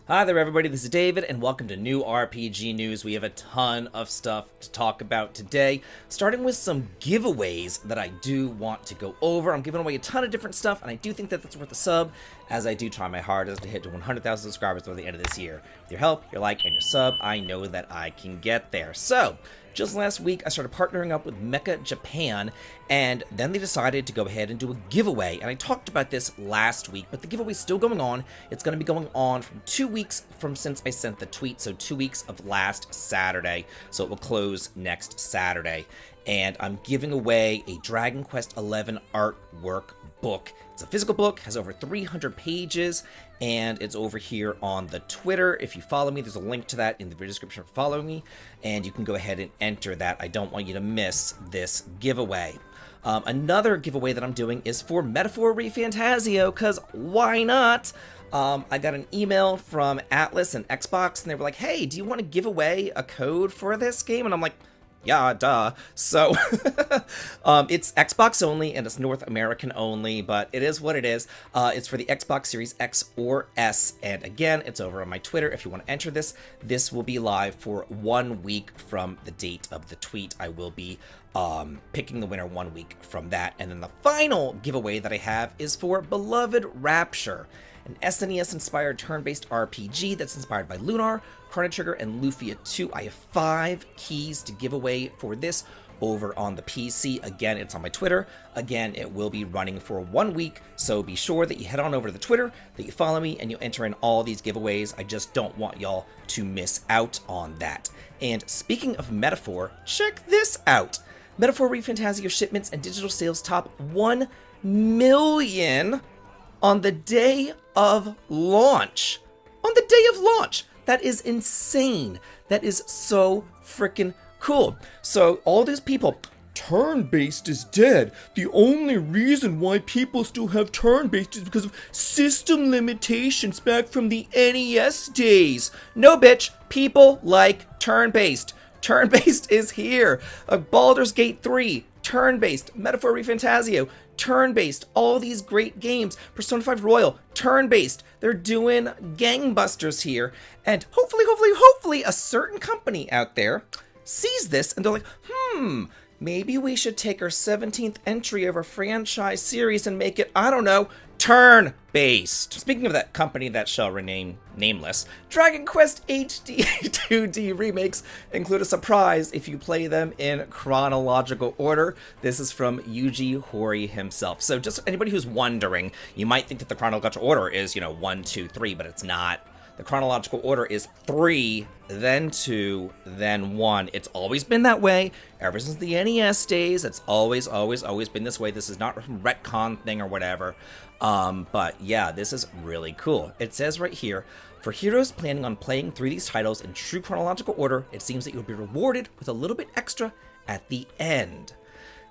Hi there everybody, this is David and welcome to New RPG News. We have a ton of stuff to talk about today, starting with some giveaways that I do want to go over. I'm giving away a ton of different stuff and I do think that that's worth a sub, as I do try my hardest to hit to 100,000 subscribers by the end of this year. With your help, your like, and your sub, I know that I can get there. So, just last week, I started partnering up with Mecha Japan, and then they decided to go ahead and do a giveaway. And I talked about this last week, but the giveaway's still going on. It's going to be going on from 2 weeks from since I sent the tweet, so 2 weeks of last Saturday. So it will close next Saturday. And I'm giving away a Dragon Quest XI artwork book. It's a physical book, has over 300 pages, and it's over here on the Twitter. If you follow me, there's a link to that in the video description for following me, and you can go ahead and enter that. I don't want you to miss this giveaway. Another giveaway that I'm doing is for Metaphor ReFantazio, because why not? I got an email from Atlas and Xbox, and they were like, hey, do you want to give away a code for this game? And I'm like, yeah, duh. So, it's Xbox only, and it's North American only, but it is what it is. It's for the Xbox Series X or S, and again, it's over on my Twitter. If you want to enter this, this will be live for 1 week from the date of the tweet. I will be picking the winner 1 week from that. And then the final giveaway that I have is for Beloved Rapture, an SNES-inspired turn-based RPG that's inspired by Lunar, Chrono Trigger, and Lufia 2. I have 5 keys to give away for this over on the PC. Again, it's on my Twitter. Again, it will be running for 1 week, so be sure that you head on over to the Twitter, that you follow me, and you enter in all these giveaways. I just don't want y'all to miss out on that. And speaking of Metaphor, check this out. Metaphor ReFantazio shipments and digital sales top 1 million on the day of launch. On the day of launch. That is insane. That is so freaking cool. So all these people, turn-based is dead. The only reason why people still have turn-based is because of system limitations back from the NES days. No, bitch. People like turn-based. Turn-based is here. Baldur's Gate 3, turn-based. Metaphor ReFantazio, turn-based. All these great games. Persona 5 Royal, turn-based. They're doing gangbusters here. And hopefully, a certain company out there sees this and they're like, maybe we should take our 17th entry of our franchise series and make it, I don't know, turn-based. Speaking of that company that shall remain nameless, Dragon Quest HD 2D remakes include a surprise if you play them in chronological order. This is from Yuji Horii himself. So just anybody who's wondering, you might think that the chronological order is, 1, 2, 3, but it's not. The chronological order is 3, then 2, then 1. It's always been that way ever since the NES days. It's always been this way. This is not a retcon thing or whatever. But yeah, this is really cool. It says right here, for heroes planning on playing through these titles in true chronological order, it seems that you'll be rewarded with a little bit extra at the end.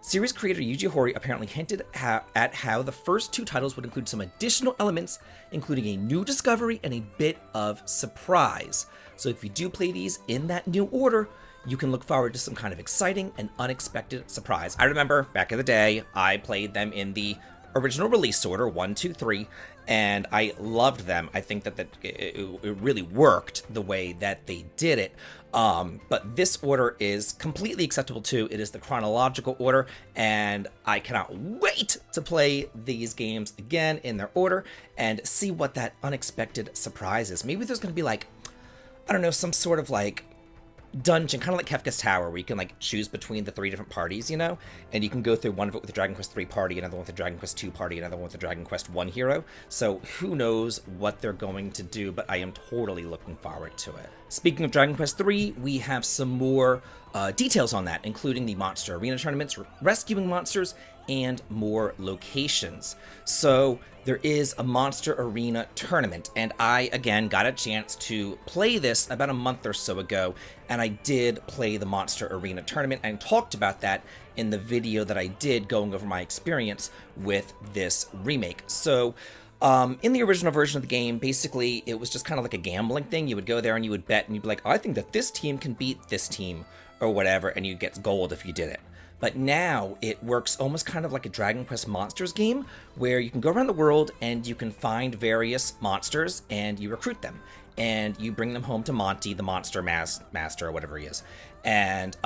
Series creator Yuji Horii apparently hinted at how the first 2 titles would include some additional elements, including a new discovery and a bit of surprise. So if you do play these in that new order, you can look forward to some kind of exciting and unexpected surprise. I remember back in the day, I played them in the original release order, 1, 2, 3, and I loved them. I think that it really worked the way that they did it. But this order is completely acceptable too. It is the chronological order, and I cannot wait to play these games again in their order and see what that unexpected surprise is. Maybe there's going to be like, I don't know, some sort of like dungeon, kind of like Kefka's Tower, where you can like choose between the 3 different parties, and you can go through one of it with the Dragon Quest 3 party, another one with the Dragon Quest 2 party, another one with the Dragon Quest 1 hero. So who knows what they're going to do, but I am totally looking forward to it. Speaking of Dragon Quest 3, we have some more details on that, including the Monster Arena tournaments, rescuing monsters, and more locations. So there is a Monster Arena tournament, and I, again, got a chance to play this about a month or so ago, and I did play the Monster Arena tournament and talked about that in the video that I did going over my experience with this remake. So in the original version of the game, basically, it was just kind of like a gambling thing. You would go there and you would bet, and you'd be like, oh, I think that this team can beat this team, or whatever, and you'd get gold if you did it. But now it works almost kind of like a Dragon Quest Monsters game, where you can go around the world and you can find various monsters and you recruit them. and you bring them home to Monty, the monster master, or whatever he is. And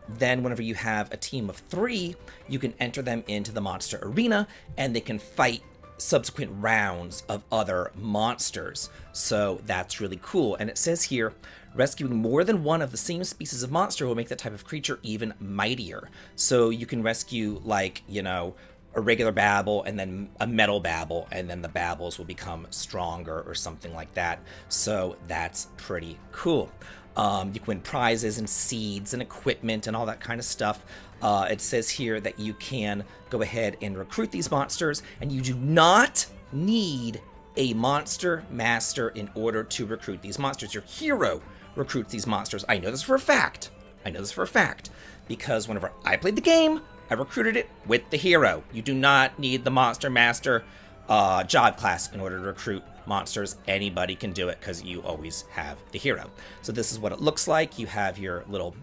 then whenever you have a team of 3, you can enter them into the monster arena, and they can fight subsequent rounds of other monsters. So that's really cool. And it says here, rescuing more than one of the same species of monster will make that type of creature even mightier. So you can rescue, like, you know, a regular babble and then a metal babble, and then the babbles will become stronger or something like that. So that's pretty cool. You can win prizes and seeds and equipment and all that kind of stuff. It says here that you can go ahead and recruit these monsters, and you do not need a monster master in order to recruit these monsters. Your hero recruits these monsters. I know this for a fact. Because whenever I played the game, I recruited it with the hero. You do not need the monster master job class in order to recruit monsters. Anybody can do it because you always have the hero. So this is what it looks like. You have your little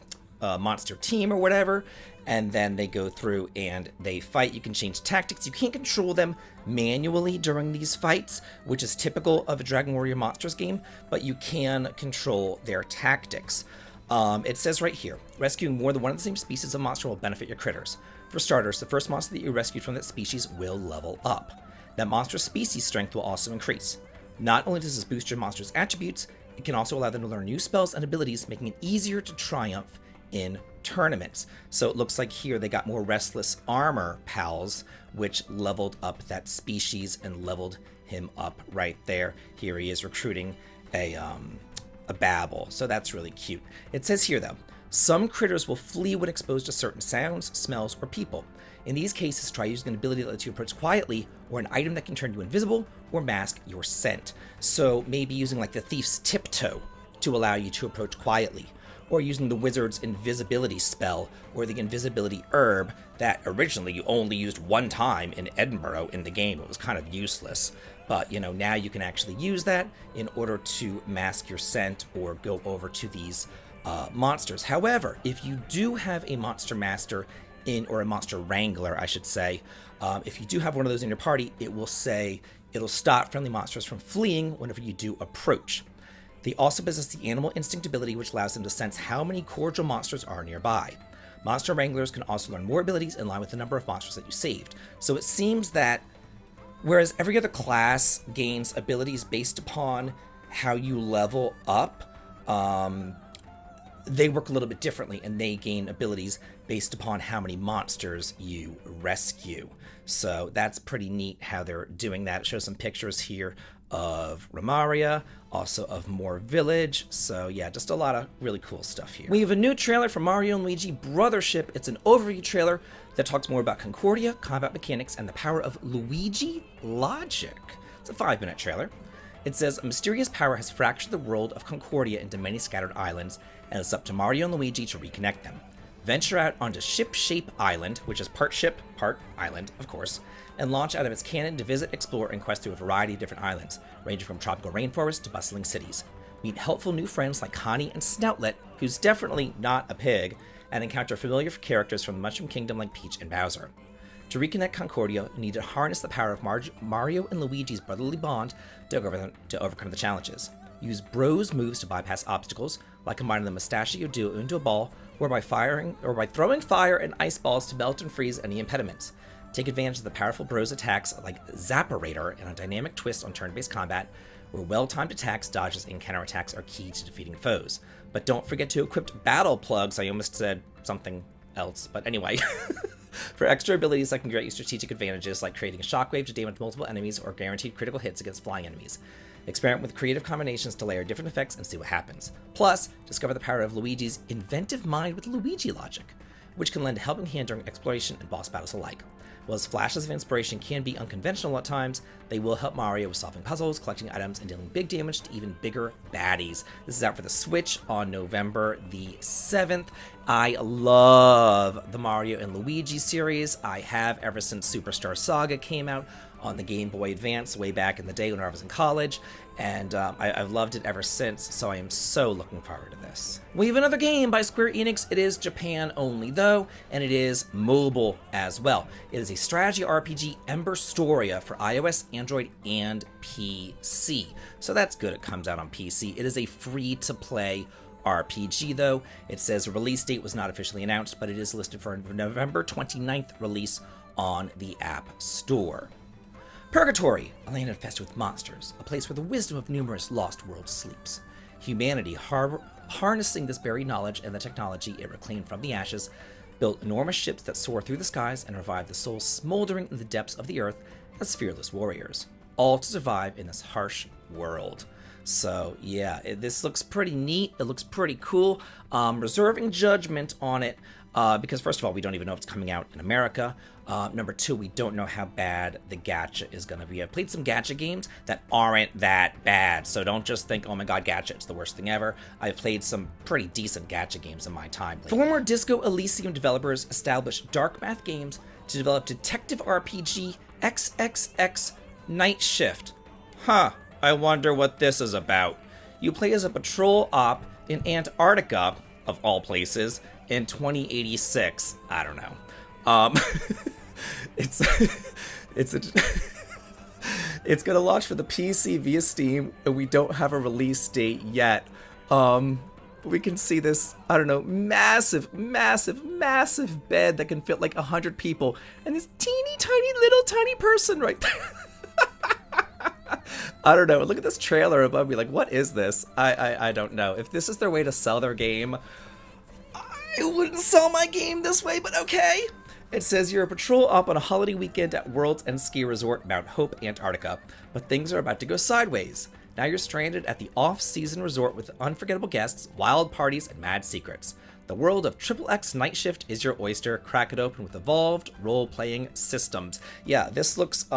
monster team or whatever, and then they go through and they fight. You can change tactics. You can't control them manually during these fights, which is typical of a Dragon Warrior Monsters game, but you can control their tactics. It says right here, rescuing more than one of the same species of monster will benefit your critters. For starters, the first monster that you rescued from that species will level up. That monster's species strength will also increase. Not only does this boost your monster's attributes, it can also allow them to learn new spells and abilities, making it easier to triumph in tournaments. So it looks like here they got more Restless Armor pals, which leveled up that species and leveled him up right there. Here he is recruiting a babble, so that's really cute. It says here though, some critters will flee when exposed to certain sounds, smells, or people. In these cases, try using an ability that lets you approach quietly, or an item that can turn you invisible or mask your scent. So maybe using like the Thief's Tiptoe to allow you to approach quietly, or using the Wizard's Invisibility spell, or the Invisibility Herb that originally you only used one time in Edinburgh in the game. It was kind of useless. But, you know, now you can actually use that in order to mask your scent or go over to these monsters. However, if you do have a monster master or a monster wrangler, I should say, if you do have one of those in your party, it will say it'll stop friendly monsters from fleeing whenever you do approach. They also possess the animal instinct ability, which allows them to sense how many cordial monsters are nearby. Monster wranglers can also learn more abilities in line with the number of monsters that you saved. So it seems that whereas every other class gains abilities based upon how you level up, they work a little bit differently, and they gain abilities based upon how many monsters you rescue. So that's pretty neat how they're doing that. It shows some pictures here of Romaria, also of Moore Village. So yeah, just a lot of really cool stuff here. We have a new trailer for Mario & Luigi Brothership. It's an overview trailer that talks more about Concordia, combat mechanics, and the power of Luigi logic. It's a 5-minute trailer. It says, a mysterious power has fractured the world of Concordia into many scattered islands, and it's up to Mario and Luigi to reconnect them. Venture out onto Ship Shape Island, which is part ship, part island, of course, and launch out of its cannon to visit, explore, and quest through a variety of different islands, ranging from tropical rainforests to bustling cities. Meet helpful new friends like Connie and Snoutlet, who's definitely not a pig, and encounter familiar characters from the Mushroom Kingdom like Peach and Bowser. To reconnect Concordia, you need to harness the power of Mario and Luigi's brotherly bond to overcome the challenges. Use Bros moves to bypass obstacles, like combining the Mustachio Duo into a ball, or by throwing fire and ice balls to melt and freeze any impediments. Take advantage of the powerful Bros attacks like Zapparator and a dynamic twist on turn-based combat, where well-timed attacks, dodges, and counterattacks are key to defeating foes. But don't forget to equip battle plugs. I almost said something else, but anyway. For extra abilities that can grant you strategic advantages, like creating a shockwave to damage multiple enemies or guaranteed critical hits against flying enemies. Experiment with creative combinations to layer different effects and see what happens. Plus, discover the power of Luigi's inventive mind with Luigi logic, which can lend a helping hand during exploration and boss battles alike. While his flashes of inspiration can be unconventional at times, they will help Mario with solving puzzles, collecting items, and dealing big damage to even bigger baddies. This is out for the Switch on November the 7th. I love the Mario and Luigi series. I have ever since Superstar Saga came out on the Game Boy Advance way back in the day when I was in college, and I've loved it ever since, so I am so looking forward to this. We have another game by Square Enix. It is Japan only, though, and it is mobile as well. It is a strategy RPG, Emberstoria, for iOS, Android, and PC. So that's good, it comes out on PC. It is a free-to-play RPG, though. It says a release date was not officially announced, but it is listed for November 29th release on the App Store. Purgatory, a land infested with monsters, a place where the wisdom of numerous lost worlds sleeps. Humanity, harnessing this buried knowledge and the technology it reclaimed from the ashes, built enormous ships that soar through the skies and revive the souls smoldering in the depths of the earth as fearless warriors, all to survive in this harsh world. So yeah, this looks pretty neat. It looks pretty cool. Reserving judgment on it because first of all, we don't even know if it's coming out in America. Number two, we don't know how bad the gacha is going to be. I've played some gacha games that aren't that bad, so don't just think, oh my god, gacha, it's the worst thing ever. I've played some pretty decent gacha games in my time. Former Disco Elysium developers established Dark Math Games to develop Detective RPG XXX Night Shift. Huh, I wonder what this is about. You play as a patrol op in Antarctica, of all places, in 2086. I don't know. It's gonna launch for the PC via Steam, and we don't have a release date yet. We can see this, I don't know, massive bed that can fit like 100 people, and this teeny tiny little tiny person right there. I don't know. Look at this trailer above me. Like, what is this? I don't know. If this is their way to sell their game, I wouldn't sell my game this way, but okay. It says you're a patrol op on a holiday weekend at World's End Ski Resort, Mount Hope, Antarctica, but things are about to go sideways. Now you're stranded at the off-season resort with unforgettable guests, wild parties, and mad secrets. The world of XXX Night Shift is your oyster. Crack it open with evolved role-playing systems. Yeah, this looks,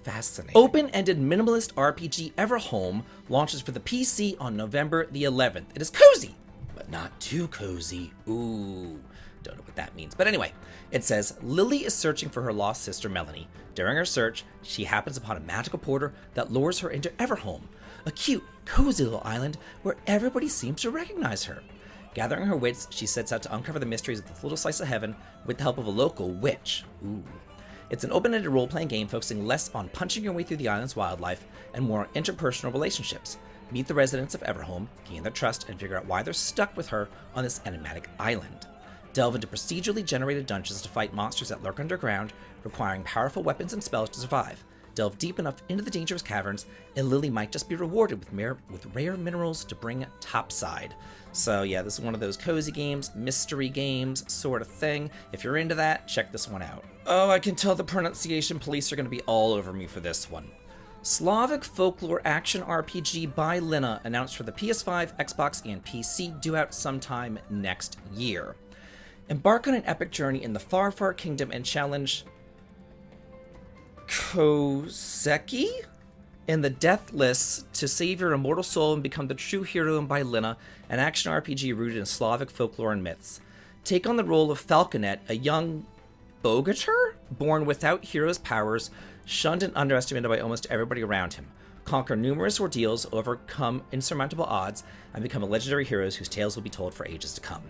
fascinating. Open-ended minimalist RPG Everholm launches for the PC on November the 11th. It is cozy, but not too cozy. Ooh. Don't know what that means. But anyway, it says Lily is searching for her lost sister Melanie. During her search, she happens upon a magical portal that lures her into Everholm, a cute, cozy little island where everybody seems to recognize her. Gathering her wits, she sets out to uncover the mysteries of this little slice of heaven with the help of a local witch. Ooh. It's an open-ended role-playing game focusing less on punching your way through the island's wildlife and more on interpersonal relationships. Meet the residents of Everholm, gain their trust, and figure out why they're stuck with her on this enigmatic island. Delve into procedurally generated dungeons to fight monsters that lurk underground, requiring powerful weapons and spells to survive. Delve deep enough into the dangerous caverns, and Lily might just be rewarded with rare minerals to bring topside. So yeah, this is one of those cozy games, mystery games sort of thing. If you're into that, check this one out. Oh, I can tell the pronunciation police are going to be all over me for this one. Slavic Folklore Action RPG by Lina, announced for the PS5, Xbox, and PC, due out sometime next year. Embark on an epic journey in the far, far kingdom and challenge Kozeki in the Deathless to save your immortal soul and become the true hero in Bylina, an action RPG rooted in Slavic folklore and myths. Take on the role of Falconet, a young bogator born without hero's powers, shunned and underestimated by almost everybody around him. Conquer numerous ordeals, overcome insurmountable odds, and become a legendary hero whose tales will be told for ages to come.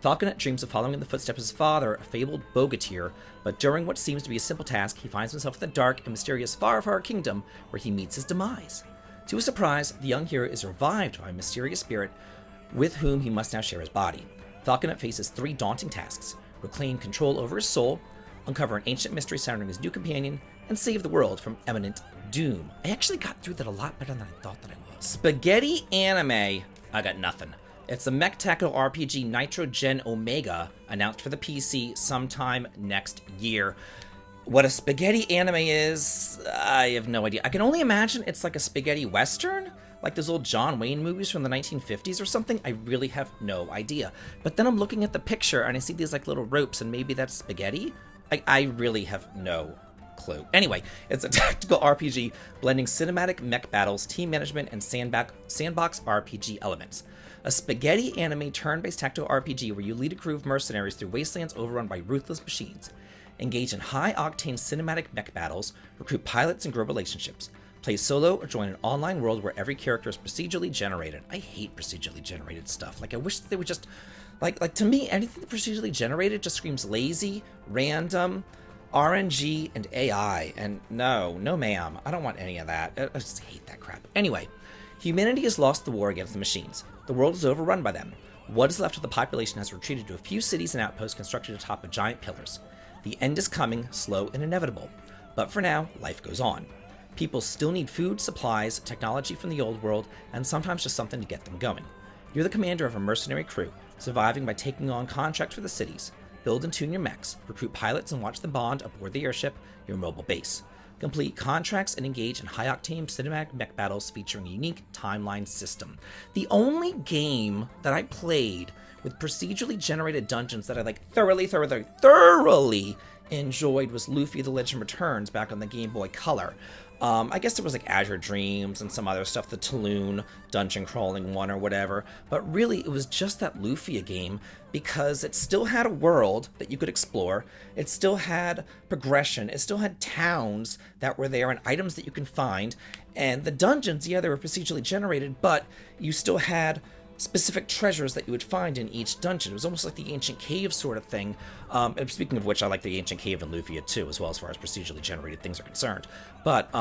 Falconet dreams of following in the footsteps of his father, a fabled bogatir, but during what seems to be a simple task, he finds himself in the dark and mysterious far, far kingdom where he meets his demise. To his surprise, the young hero is revived by a mysterious spirit with whom he must now share his body. Falconet faces 3 daunting tasks: reclaim control over his soul, uncover an ancient mystery surrounding his new companion, and save the world from imminent doom. I actually got through that a lot better than I thought that I was. Spaghetti anime. I got nothing. It's a mech tactical RPG Nitro Gen Omega, announced for the PC sometime next year. What a spaghetti anime is, I have no idea. I can only imagine it's like a spaghetti western, like those old John Wayne movies from the 1950s or something. I really have no idea. But then I'm looking at the picture and I see these like little ropes, and maybe that's spaghetti? I really have no clue. Anyway, it's a tactical RPG blending cinematic mech battles, team management, and sandbox RPG elements. A spaghetti anime turn-based tactical RPG where you lead a crew of mercenaries through wastelands overrun by ruthless machines. Engage in high-octane cinematic mech battles, recruit pilots and grow relationships. Play solo or join an online world where every character is procedurally generated. I hate procedurally generated stuff. Like, I wish they would just... Like to me, anything procedurally generated just screams lazy, random, RNG, and AI. And no ma'am. I don't want any of that. I just hate that crap. Anyway, humanity has lost the war against the machines. The world is overrun by them. What is left of the population has retreated to a few cities and outposts constructed atop of giant pillars. The end is coming, slow and inevitable. But for now, life goes on. People still need food, supplies, technology from the old world, and sometimes just something to get them going. You're the commander of a mercenary crew, surviving by taking on contracts for the cities. Build and tune your mechs, recruit pilots and watch them bond aboard the airship, your mobile base. Complete contracts and engage in high-octane cinematic mech battles featuring a unique timeline system. The only game that I played with procedurally generated dungeons that I thoroughly enjoyed was Luffy the Legend Returns back on the Game Boy Color. I guess there was like Azure Dreams and some other stuff, the Tulun dungeon crawling one or whatever, but really it was just that Lufia game because it still had a world that you could explore, it still had progression, it still had towns that were there and items that you can find, and the dungeons, yeah, they were procedurally generated, but you still had specific treasures that you would find in each dungeon. It was almost like the ancient cave sort of thing. And speaking of which, I like the ancient cave in Lufia too, as well as far as procedurally generated things are concerned. But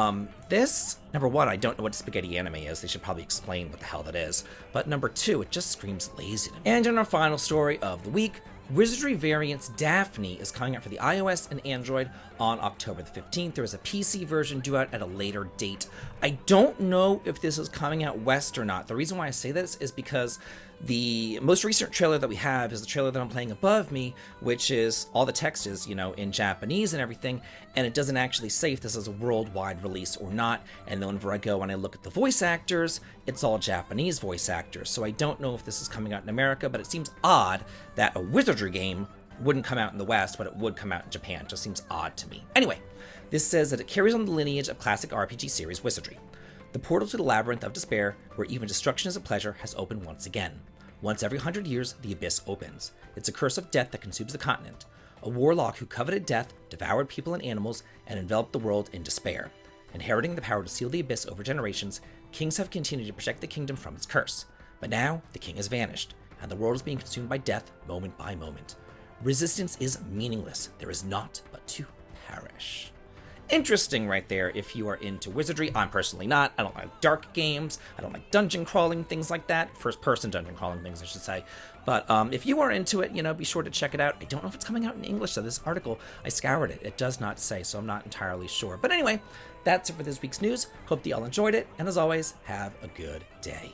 this, number one, I don't know what spaghetti anime is. They should probably explain what the hell that is. But number two, it just screams lazy to me. And in our final story of the week, Wizardry variants Daphne is coming out for the iOS and Android on October the 15th. There is a PC version due out at a later date. I don't know if this is coming out west or not. The reason why I say this is because the most recent trailer that we have is the trailer that I'm playing above me, which is all the text is, in Japanese and everything, and it doesn't actually say if this is a worldwide release or not. And then whenever I go and I look at the voice actors, it's all Japanese voice actors. So I don't know if this is coming out in America, but it seems odd that a Wizardry game wouldn't come out in the West, but it would come out in Japan. It just seems odd to me. Anyway, this says that it carries on the lineage of classic RPG series Wizardry. The portal to the Labyrinth of Despair, where even destruction is a pleasure, has opened once again. Once every 100 years, the Abyss opens. It's a curse of death that consumes the continent. A warlock who coveted death, devoured people and animals, and enveloped the world in despair. Inheriting the power to seal the Abyss over generations, kings have continued to protect the kingdom from its curse. But now, the king has vanished, and the world is being consumed by death moment by moment. Resistance is meaningless. There is naught but to perish. Interesting right there if you are into Wizardry. I'm personally not. I don't like dark games. I don't like dungeon crawling, things like that. First-person dungeon crawling things, I should say. But if you are into it, be sure to check it out. I don't know if it's coming out in English, so this article, I scoured it. It does not say, so I'm not entirely sure. But anyway, that's it for this week's news. Hope that y'all enjoyed it, and as always, have a good day.